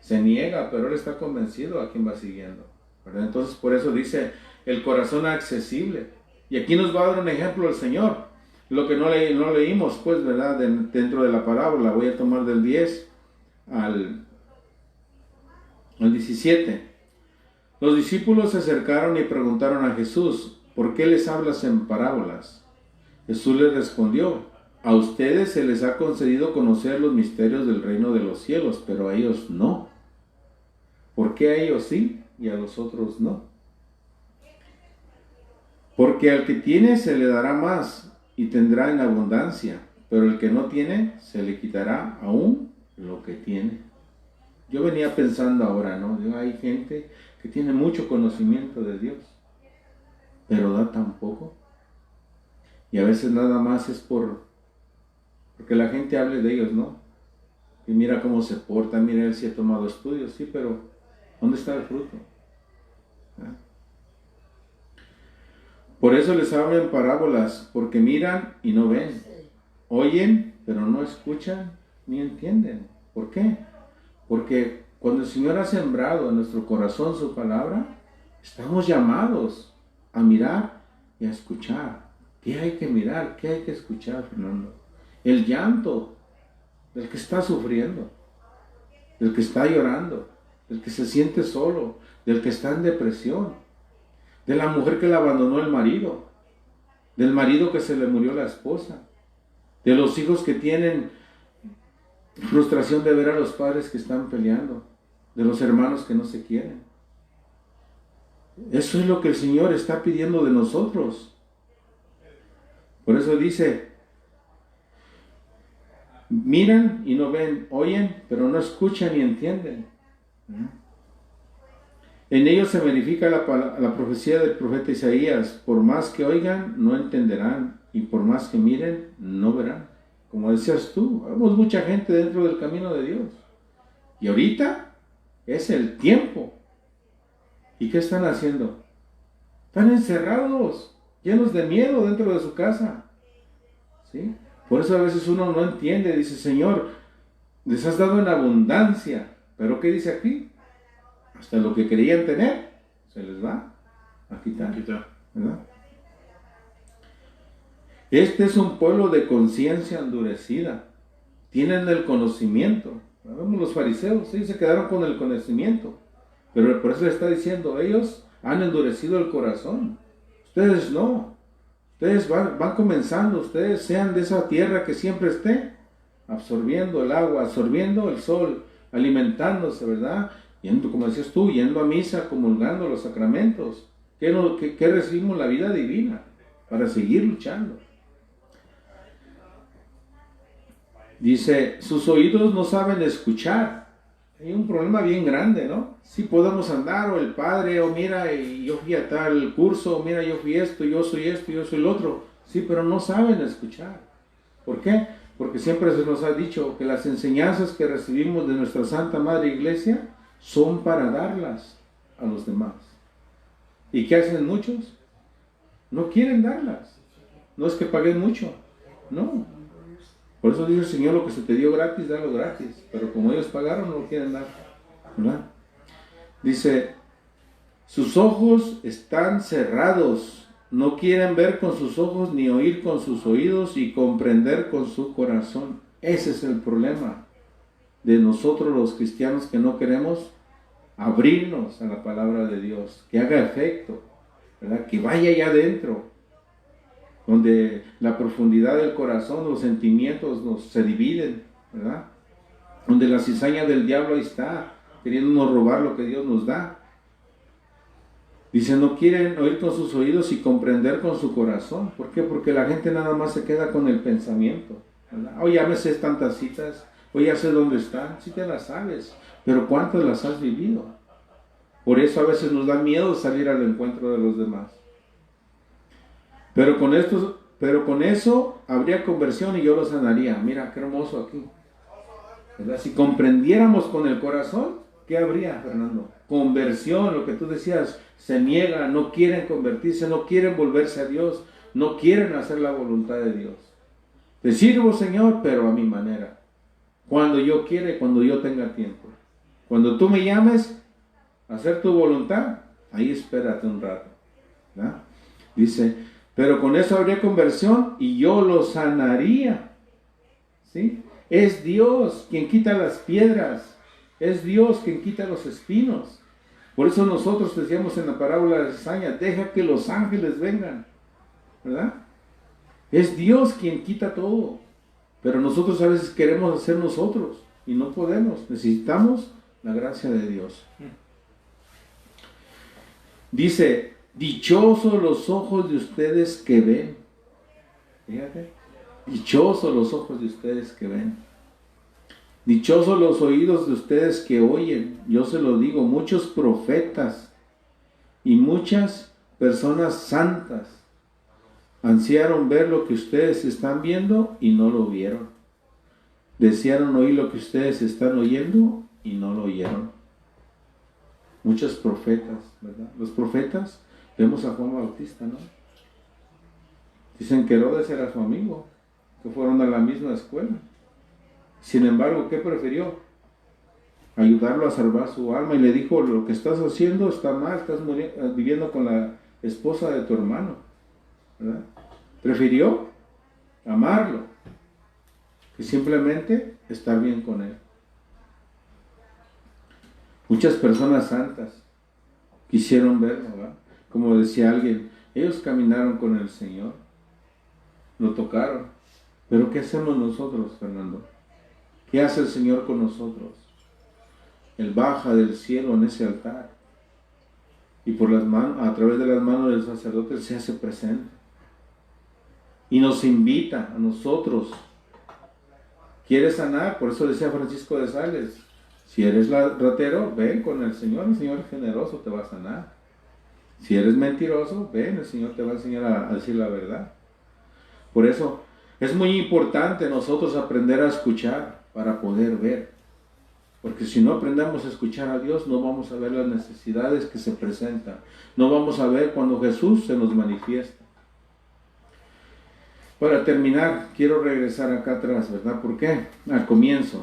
Speaker 2: Se niega, pero él está convencido a quien va siguiendo, ¿verdad? Entonces por eso dice, el corazón accesible. Y aquí nos va a dar un ejemplo el Señor. Lo que no leímos, pues, ¿verdad? Dentro de la parábola, voy a tomar del 10 al 17. Los discípulos se acercaron y preguntaron a Jesús, ¿por qué les hablas en parábolas? Jesús les respondió, a ustedes se les ha concedido conocer los misterios del reino de los cielos, pero a ellos no. ¿Por qué a ellos sí y a los otros no? Porque al que tiene se le dará más y tendrá en abundancia, pero el que no tiene, se le quitará aún lo que tiene. Yo venía pensando ahora, ¿no? Hay gente que tiene mucho conocimiento de Dios, pero da tan poco. Y a veces nada más es porque la gente hable de ellos, ¿no? Y mira cómo se porta, mira él si ha tomado estudios, sí, pero ¿dónde está el fruto? ¿Ah? Por eso les hablo en parábolas, porque miran y no ven, oyen, pero no escuchan ni entienden. ¿Por qué? Porque cuando el Señor ha sembrado en nuestro corazón su palabra, estamos llamados a mirar y a escuchar. ¿Qué hay que mirar? ¿Qué hay que escuchar, Fernando? El llanto del que está sufriendo, del que está llorando, del que se siente solo, del que está en depresión, de la mujer que le abandonó el marido, del marido que se le murió la esposa, de los hijos que tienen frustración de ver a los padres que están peleando, de los hermanos que no se quieren. Eso es lo que el Señor está pidiendo de nosotros. Por eso dice, miran y no ven, oyen, pero no escuchan ni entienden. En ellos se verifica la profecía del profeta Isaías, por más que oigan, no entenderán, y por más que miren, no verán. Como decías tú, vemos mucha gente dentro del camino de Dios. Y ahorita es el tiempo. ¿Y qué están haciendo? Están encerrados, llenos de miedo dentro de su casa. ¿Sí? Por eso a veces uno no entiende, dice, Señor, les has dado en abundancia. ¿Pero qué dice aquí? Hasta lo que querían tener, se les va a quitar, ¿verdad? Este es un pueblo de conciencia endurecida. Tienen el conocimiento. Vemos los fariseos, sí, se quedaron con el conocimiento. Pero por eso le está diciendo, ellos han endurecido el corazón. Ustedes no. Ustedes van comenzando, ustedes sean de esa tierra que siempre esté absorbiendo el agua, absorbiendo el sol, alimentándose, ¿verdad? Yendo, como decías tú, yendo a misa, comulgando los sacramentos, que recibimos la vida divina para seguir luchando. Dice, sus oídos no saben escuchar. Hay un problema bien grande, ¿no? Sí podemos andar, o el padre, o mira, y yo fui a tal curso, o mira, yo fui esto, yo soy el otro. Sí, pero no saben escuchar. ¿Por qué? Porque siempre se nos ha dicho que las enseñanzas que recibimos de nuestra Santa Madre Iglesia son para darlas a los demás. ¿Y qué hacen muchos? No quieren darlas. No es que paguen mucho, no. Por eso dice el Señor, lo que se te dio gratis, dalo gratis. Pero como ellos pagaron, no lo quieren dar, ¿verdad? Dice, sus ojos están cerrados, no quieren ver con sus ojos, ni oír con sus oídos, y comprender con su corazón. Ese es el problema de nosotros los cristianos, que no queremos abrirnos a la palabra de Dios, que haga efecto, ¿verdad? Que vaya allá adentro, donde la profundidad del corazón, los sentimientos se dividen, ¿verdad? Donde la cizaña del diablo ahí está, queriéndonos robar lo que Dios nos da. Dice, no quieren oír con sus oídos y comprender con su corazón. ¿Por qué? Porque la gente nada más se queda con el pensamiento, ¿verdad? Oh, ya me sé tantas citas, o ya sé dónde están. Sí te las sabes, pero ¿cuántas las has vivido? Por eso a veces nos da miedo salir al encuentro de los demás. Pero con eso habría conversión y yo lo sanaría. Mira, qué hermoso aquí, ¿verdad? Si comprendiéramos con el corazón, ¿qué habría, Fernando? Conversión, lo que tú decías, se niegan, no quieren convertirse, no quieren volverse a Dios, no quieren hacer la voluntad de Dios. Te sirvo, Señor, pero a mi manera, cuando yo quiera y cuando yo tenga tiempo. Cuando tú me llames a hacer tu voluntad, ahí espérate un rato, ¿verdad? Dice, pero con eso habría conversión y yo lo sanaría, ¿sí? Es Dios quien quita las piedras, es Dios quien quita los espinos. Por eso nosotros decíamos en la parábola de la cizaña, deja que los ángeles vengan, ¿verdad? Es Dios quien quita todo, pero nosotros a veces queremos hacer nosotros y no podemos, necesitamos la gracia de Dios. Dice, dichosos los ojos de ustedes que ven. Fíjate, dichosos los ojos de ustedes que ven. Dichosos los oídos de ustedes que oyen. Yo se lo digo, muchos profetas y muchas personas santas ansiaron ver lo que ustedes están viendo y no lo vieron. Desearon oír lo que ustedes están oyendo y no lo oyeron. Muchos profetas, ¿verdad? Los profetas, vemos a Juan Bautista, ¿no? Dicen que Herodes era su amigo, que fueron a la misma escuela. Sin embargo, ¿qué prefirió? Ayudarlo a salvar su alma y le dijo, lo que estás haciendo está mal, estás viviendo con la esposa de tu hermano, ¿verdad? Prefirió amarlo que simplemente estar bien con él. Muchas personas santas quisieron verlo, ¿verdad? Como decía alguien, ellos caminaron con el Señor, lo tocaron, pero ¿qué hacemos nosotros, Fernando? ¿Qué hace el Señor con nosotros? Él baja del cielo en ese altar y por las manos, a través de las manos del sacerdote se hace presente y nos invita a nosotros. ¿Quieres sanar? Por eso decía Francisco de Sales, si eres ratero, ven con el Señor es generoso, te va a sanar. Si eres mentiroso, ven, el Señor te va a enseñar a decir la verdad. Por eso es muy importante nosotros aprender a escuchar para poder ver. Porque si no aprendemos a escuchar a Dios, no vamos a ver las necesidades que se presentan. No vamos a ver cuando Jesús se nos manifiesta. Para terminar, quiero regresar acá atrás, ¿verdad? ¿Por qué? Al comienzo.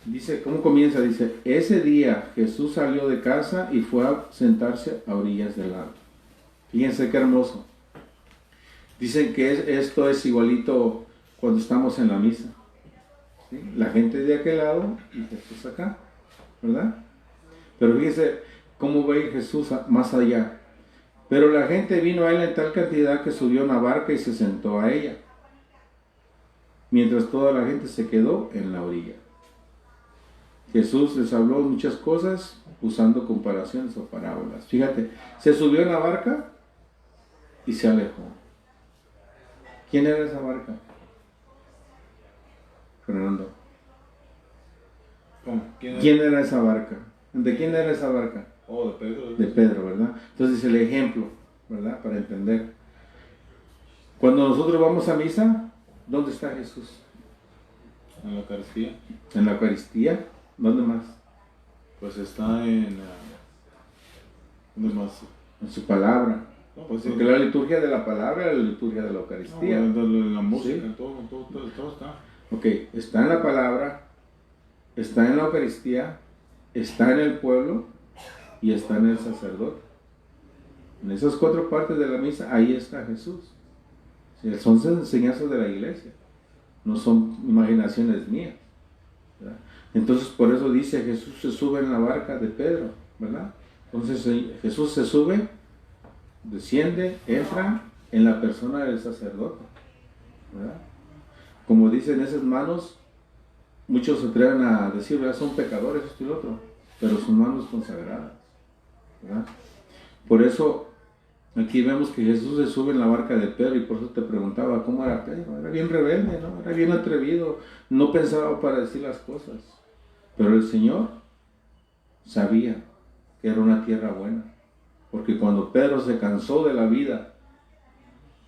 Speaker 2: Dice, ¿cómo comienza? Dice, ese día Jesús salió de casa y fue a sentarse a orillas del lago. Fíjense qué hermoso. Dicen que esto es igualito cuando estamos en la misa, ¿sí? La gente de aquel lado y Jesús acá, ¿verdad? Pero fíjense cómo ve Jesús más allá. Pero la gente vino a él en tal cantidad que subió a una barca y se sentó a ella, mientras toda la gente se quedó en la orilla. Jesús les habló muchas cosas usando comparaciones o parábolas. Fíjate, se subió en la barca y se alejó. ¿Quién era esa barca? Fernando.
Speaker 1: ¿Cómo?
Speaker 2: ¿Quién era esa barca? ¿De quién era esa barca?
Speaker 1: Oh, de Pedro.
Speaker 2: De Pedro, ¿verdad? Entonces el ejemplo, ¿verdad? Para entender. Cuando nosotros vamos a misa, ¿dónde está Jesús?
Speaker 1: En la Eucaristía.
Speaker 2: En la Eucaristía. ¿Dónde más?
Speaker 1: Pues está en... ¿dónde más?
Speaker 2: En su palabra.
Speaker 1: No, pues
Speaker 2: porque la liturgia de la palabra es la liturgia de la Eucaristía.
Speaker 1: No, la música,
Speaker 2: ¿sí?
Speaker 1: todo está.
Speaker 2: Ok, está en la palabra, está en la Eucaristía, está en el pueblo y está en el sacerdote. En esas 4 partes de la misa, ahí está Jesús. Son enseñanzas de la iglesia, no son imaginaciones mías, ¿verdad? Entonces por eso dice, Jesús se sube en la barca de Pedro, ¿verdad? Entonces Jesús se sube, desciende, entra en la persona del sacerdote, ¿verdad? Como dicen esas manos, muchos se atreven a decir, ¿verdad? Son pecadores, esto y lo otro, pero son manos consagradas, ¿verdad? Por eso aquí vemos que Jesús se sube en la barca de Pedro, y por eso te preguntaba cómo era Pedro. Era bien rebelde, ¿no? Era bien atrevido, no pensaba para decir las cosas, pero el Señor sabía que era una tierra buena, porque cuando Pedro se cansó de la vida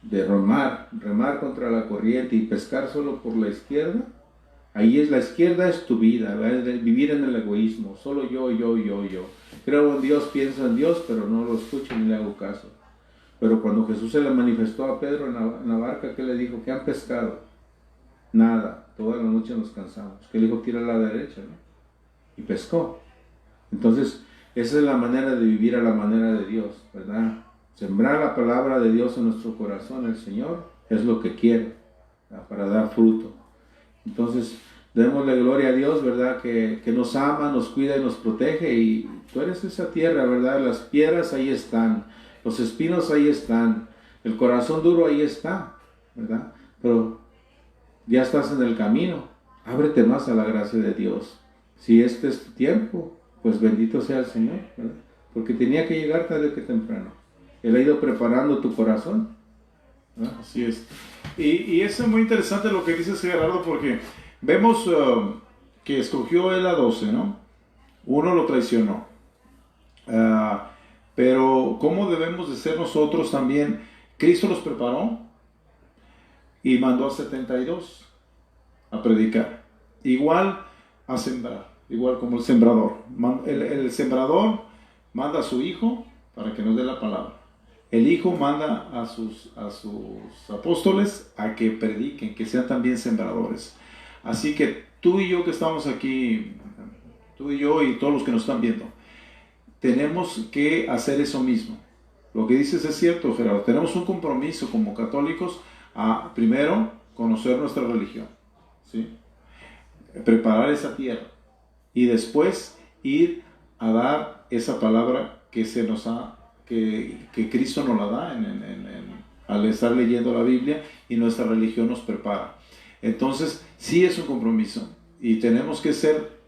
Speaker 2: de remar contra la corriente y pescar solo por la izquierda, ahí es la izquierda, es tu vida, ¿verdad? Vivir en el egoísmo, solo yo. Creo en Dios, pienso en Dios, pero no lo escucho ni le hago caso. Pero cuando Jesús se le manifestó a Pedro en la barca, ¿qué le dijo? ¿Qué han pescado? Nada, toda la noche nos cansamos. ¿Qué le dijo? Tira a la derecha, ¿no? Y pescó. Entonces, esa es la manera de vivir a la manera de Dios, ¿verdad? Sembrar la palabra de Dios en nuestro corazón, el Señor, es lo que quiere, ¿verdad? Para dar fruto. Entonces, démosle gloria a Dios, ¿verdad? Que nos ama, nos cuida y nos protege, y tú eres esa tierra, ¿verdad? Las piedras ahí están, los espinos ahí están, el corazón duro ahí está, ¿verdad? Pero ya estás en el camino, ábrete más a la gracia de Dios. Si este es tu tiempo, pues bendito sea el Señor, ¿verdad? Porque tenía que llegar tarde que temprano. Él ha ido preparando tu corazón, ¿verdad?
Speaker 1: Así es. Y eso es muy interesante lo que dices, Gerardo, porque vemos que escogió él a 12, ¿no? Uno lo traicionó. Pero ¿cómo debemos de ser nosotros también? Cristo los preparó y mandó a 72 a predicar. Igual a sembrar, igual como el sembrador. El sembrador manda a su hijo para que nos dé la palabra. El hijo manda a sus apóstoles a que prediquen, que sean también sembradores. Así que tú y yo que estamos aquí, tú y yo y todos los que nos están viendo, tenemos que hacer eso mismo. Lo que dices es cierto, Gerardo. Tenemos un compromiso como católicos a, primero, conocer nuestra religión, ¿sí? Preparar esa tierra y después ir a dar esa palabra que se nos ha, que Cristo nos la da al estar leyendo la Biblia, y nuestra religión nos prepara. Entonces, sí es un compromiso y tenemos que ser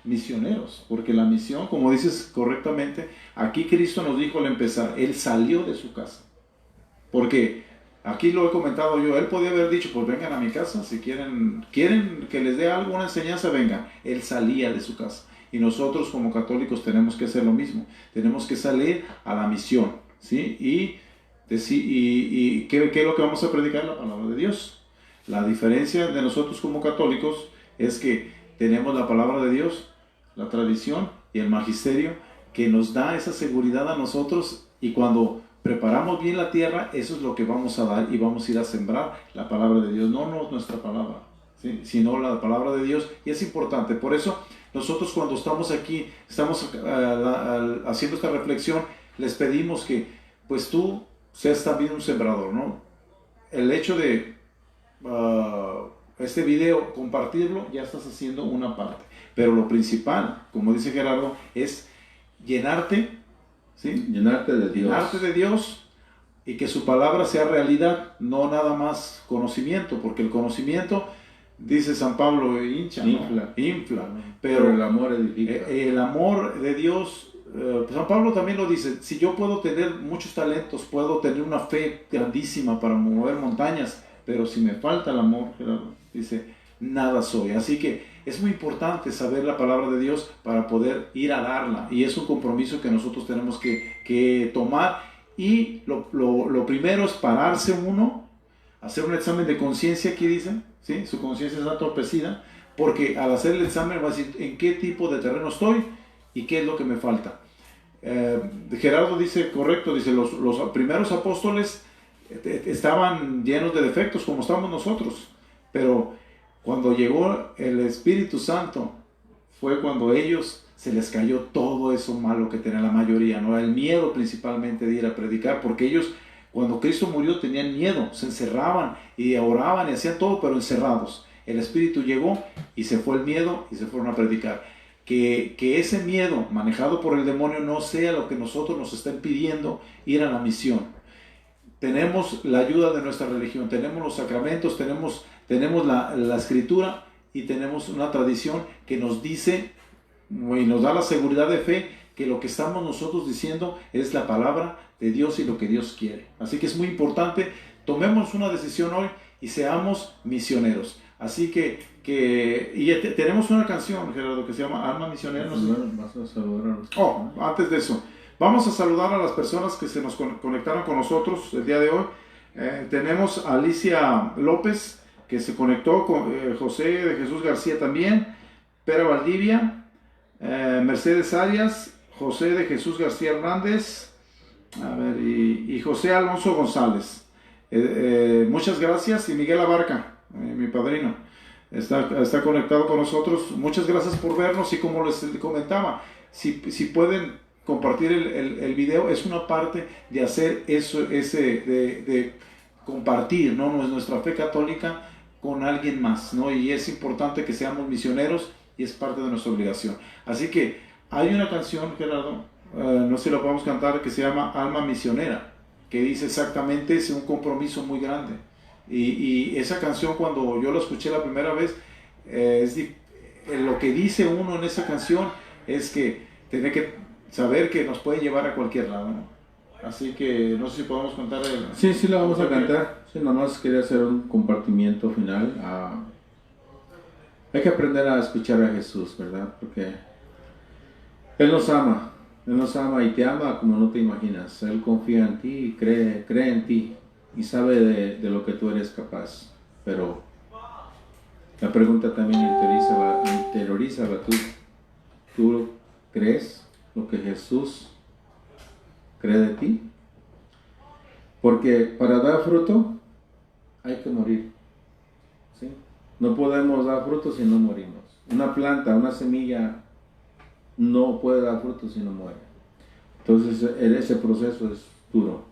Speaker 1: misioneros, porque la misión, como dices correctamente, aquí Cristo nos dijo al empezar, Él salió de su casa, porque aquí lo he comentado yo, Él podía haber dicho, pues vengan a mi casa, si quieren que les dé algo, una enseñanza, vengan. Él salía de su casa, y nosotros como católicos tenemos que hacer lo mismo, tenemos que salir a la misión, ¿sí? Y ¿qué es lo que vamos a predicar? La palabra de Dios. La diferencia de nosotros como católicos es que tenemos la palabra de Dios, la tradición y el magisterio, que nos da esa seguridad a nosotros, y cuando preparamos bien la tierra, eso es lo que vamos a dar, y vamos a ir a sembrar la palabra de Dios, no nuestra palabra, ¿sí? Sino la palabra de Dios. Y es importante, por eso nosotros cuando estamos aquí, estamos haciendo esta reflexión, les pedimos que pues tú seas también un sembrador, ¿no? El hecho de este video, compartirlo, ya estás haciendo una parte. Pero lo principal, como dice Gerardo, es llenarte, ¿sí?
Speaker 2: Llenarte de Dios.
Speaker 1: Llenarte de Dios, y que su palabra sea realidad, no nada más conocimiento, porque el conocimiento, dice San Pablo, infla. Pero
Speaker 2: el amor edifica.
Speaker 1: El amor de Dios, San Pablo también lo dice, si yo puedo tener muchos talentos, puedo tener una fe grandísima para mover montañas, pero si me falta el amor, Gerardo, dice, nada soy. Así que es muy importante saber la palabra de Dios para poder ir a darla, y es un compromiso que nosotros tenemos que tomar. Y lo primero es pararse uno, hacer un examen de conciencia, aquí dicen, ¿sí? Su conciencia está entorpecida, porque al hacer el examen va a decir en qué tipo de terreno estoy y qué es lo que me falta. Gerardo dice, correcto, dice, los primeros apóstoles estaban llenos de defectos como estamos nosotros, pero cuando llegó el Espíritu Santo, fue cuando ellos se les cayó todo eso malo que tenía la mayoría, ¿no? El miedo principalmente de ir a predicar, porque ellos, cuando Cristo murió, tenían miedo, se encerraban y oraban y hacían todo, pero encerrados. El Espíritu llegó y se fue el miedo y se fueron a predicar. Que ese miedo manejado por el demonio no sea lo que nosotros nos está impidiendo ir a la misión. Tenemos la ayuda de nuestra religión, tenemos los sacramentos, tenemos la escritura y tenemos una tradición que nos dice y nos da la seguridad de fe que lo que estamos nosotros diciendo es la palabra de Dios y lo que Dios quiere. Así que es muy importante, tomemos una decisión hoy y seamos misioneros. Así que tenemos una canción, Gerardo, que se llama Alma Misionera.
Speaker 2: Vas a saludar.
Speaker 1: Antes de eso, vamos a saludar a las personas que se nos conectaron con nosotros el día de hoy. Tenemos a Alicia López, que se conectó con José de Jesús García también, Pera Valdivia, Mercedes Arias, José de Jesús García Hernández, y José Alonso González. Muchas gracias. Y Miguel Abarca, mi padrino, está conectado con nosotros. Muchas gracias por vernos, y como les comentaba, si pueden compartir el video, es una parte de hacer eso, de compartir, ¿no? Nuestra fe católica con alguien más, ¿no? Y es importante que seamos misioneros y es parte de nuestra obligación. Así que hay una canción, Gerardo, no sé si la podemos cantar, que se llama Alma Misionera, que dice exactamente, es un compromiso muy grande. Y esa canción, cuando yo la escuché la primera vez, lo que dice uno en esa canción es que tiene que saber que nos puede llevar a cualquier lado, ¿no? Así que no sé si podemos cantar
Speaker 2: Sí, la vamos a cantar. Sí, nomás quería hacer un compartimiento final. Hay que aprender a escuchar a Jesús, ¿verdad? Porque Él nos ama y te ama como no te imaginas. Él confía en ti y cree en ti y sabe de lo que tú eres capaz. Pero la pregunta también interiorízala tú. ¿Tú crees lo que Jesús cree de ti? Porque para dar fruto hay que morir, ¿sí? No podemos dar fruto si no morimos. Una planta, una semilla no puede dar fruto si no muere. Entonces ese proceso es duro,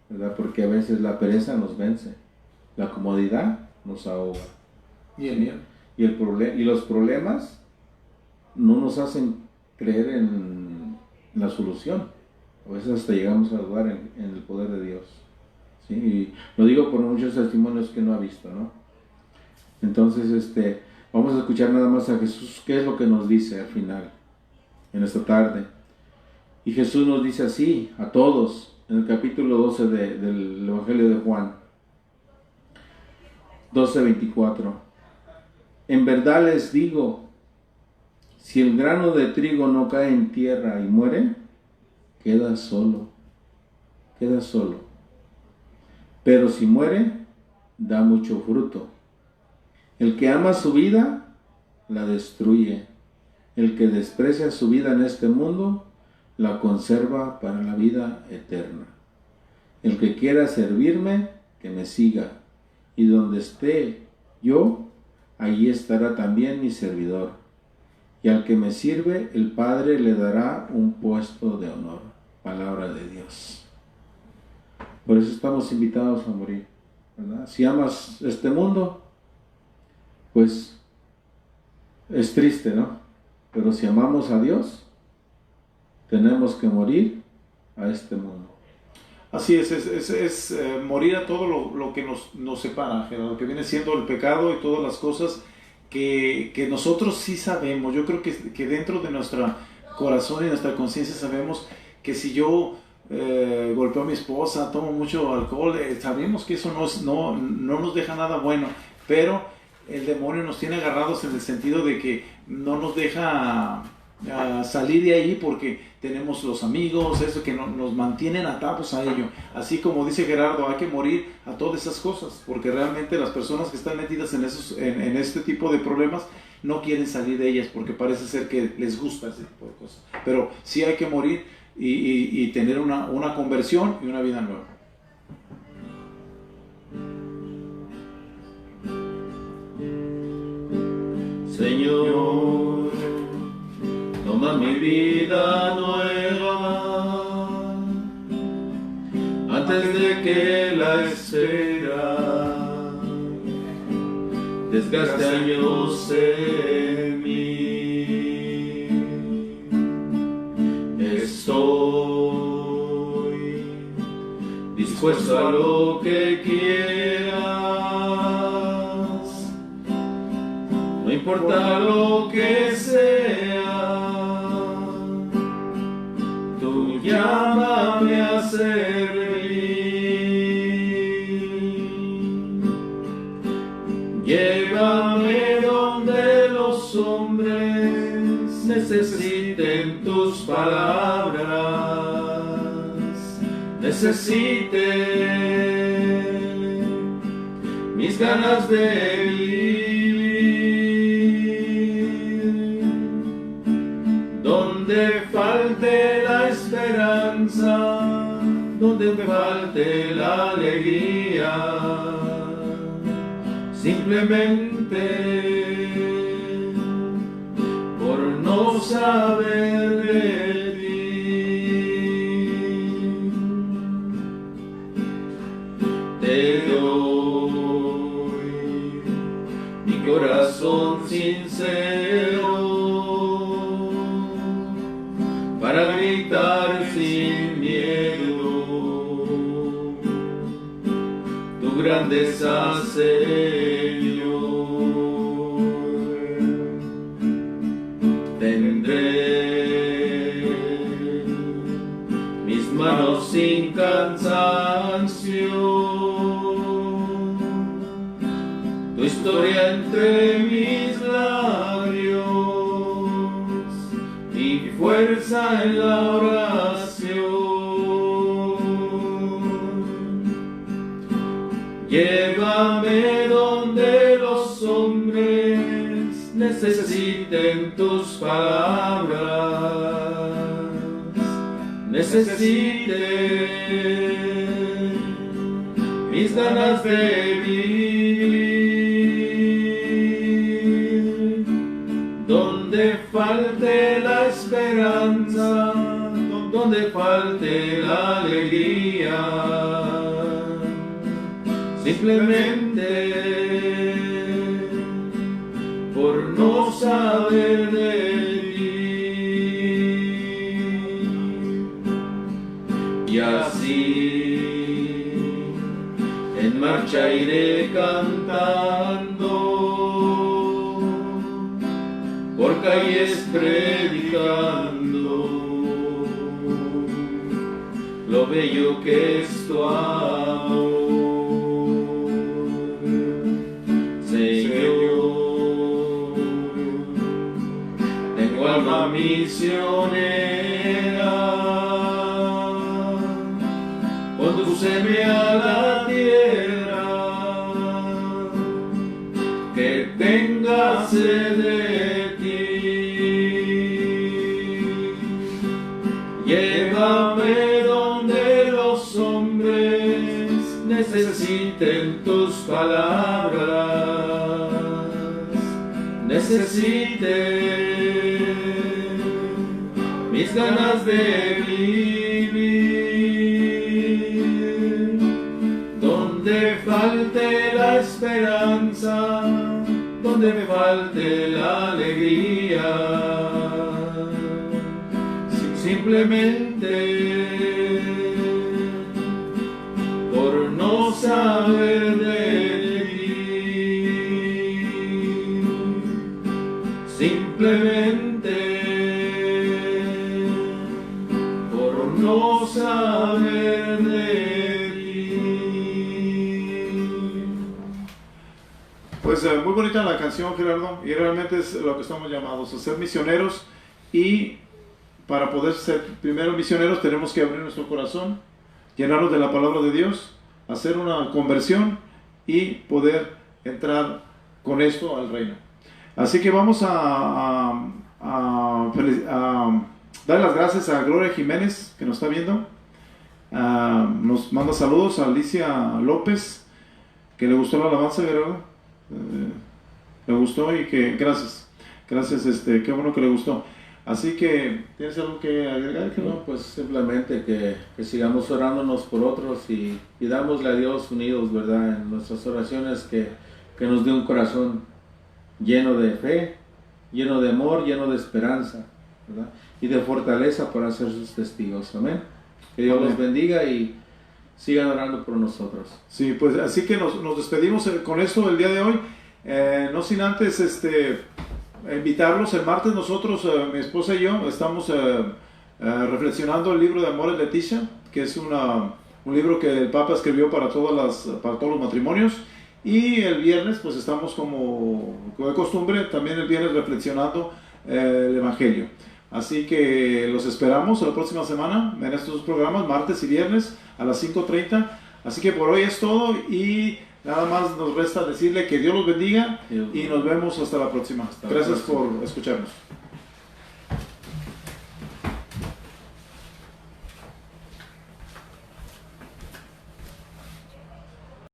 Speaker 2: ¿verdad? Porque a veces la pereza nos vence, la comodidad nos ahoga. Y los problemas no nos hacen creer en la solución. A veces hasta llegamos a dudar en el poder de Dios, ¿sí? Y lo digo por muchos testimonios que no ha visto, ¿no? Entonces, vamos a escuchar nada más a Jesús, qué es lo que nos dice al final, en esta tarde. Y Jesús nos dice así, a todos, en el capítulo 12 del Evangelio de Juan, 12:24. En verdad les digo, si el grano de trigo no cae en tierra y muere, queda solo. Pero si muere, da mucho fruto. El que ama su vida, la destruye. El que desprecia su vida en este mundo, la conserva para la vida eterna. El que quiera servirme, que me siga. Y donde esté yo, allí estará también mi servidor. Y al que me sirve, el Padre le dará un puesto de honor. Palabra de Dios. Por eso estamos invitados a morir, ¿verdad? Si amas este mundo, pues es triste, ¿no? Pero si amamos a Dios, tenemos que morir a este mundo.
Speaker 1: Así es morir a todo lo que nos separa, lo que viene siendo el pecado y todas las cosas que nosotros sí sabemos. Yo creo que dentro de nuestro corazón y nuestra conciencia sabemos que si yo golpeo a mi esposa, tomo mucho alcohol, sabemos que eso no nos deja nada bueno, pero el demonio nos tiene agarrados en el sentido de que no nos deja salir de ahí, porque tenemos los amigos, eso que nos mantienen atados a ello. Así como dice Gerardo, hay que morir a todas esas cosas, porque realmente las personas que están metidas en este tipo de problemas no quieren salir de ellas, porque parece ser que les gusta ese tipo de cosas. Pero sí hay que morir y tener una conversión y una vida nueva.
Speaker 2: haz mi vida nueva, antes de que la espera desgaste años en mí. Estoy dispuesto a lo que quieras, no importa lo que sea, tú llámame a servir. Llévame donde los hombres necesiten tus palabras, necesiten mis ganas de vivir, donde falte la esperanza, donde me falte la alegría, simplemente por no saber de ti. Te doy mi corazón sincero para gritar sin miedo tu grandeza, Señor. Tendré mis manos sin cansancio, tu historia entre mis labios y fuerza en la oración. Llévame donde los hombres necesiten tus palabras, necesiten mis ganas de vivir, donde falte la esperanza, donde falte la alegría, simplemente por no saber de ti. Y así en marcha iré cantando, por calles predicando lo bello que es tu amor. Alma misionera, condúceme a la tierra que tenga sed de ti. Llévame donde los hombres necesiten tus palabras, necesiten mis ganas de vivir, donde falte la esperanza, donde me falte la alegría, simplemente por no saber de ti, simplemente no saber de ti.
Speaker 1: Pues muy bonita la canción, Gerardo, y realmente es lo que estamos llamados a ser misioneros, y para poder ser primero misioneros tenemos que abrir nuestro corazón, llenarnos de la palabra de Dios, hacer una conversión y poder entrar con esto al reino. Así que vamos a dar las gracias a Gloria Jiménez, que nos está viendo. Nos manda saludos a Alicia López, que le gustó la alabanza, ¿verdad? Le gustó, y que gracias, qué bueno que le gustó. Así que, ¿tienes algo que agregar?
Speaker 2: No, pues simplemente que sigamos orándonos por otros y dámosle a Dios unidos, ¿verdad? En nuestras oraciones, que nos dé un corazón lleno de fe, lleno de amor, lleno de esperanza, ¿verdad? Y de fortaleza para ser sus testigos. Amén. Que Dios los bendiga y sigan orando por nosotros.
Speaker 1: Sí, pues así que nos despedimos con esto el día de hoy. No sin antes invitarlos. El martes nosotros, mi esposa y yo, estamos reflexionando el libro de Amores Leticia, que es un libro que el Papa escribió para todos los matrimonios. Y el viernes pues estamos como de costumbre, también el viernes reflexionando el Evangelio. Así que los esperamos la próxima semana en estos dos programas, martes y viernes a las 5:30. Así que por hoy es todo y nada más nos resta decirle que Dios los bendiga y nos vemos hasta la próxima. Gracias por escucharnos.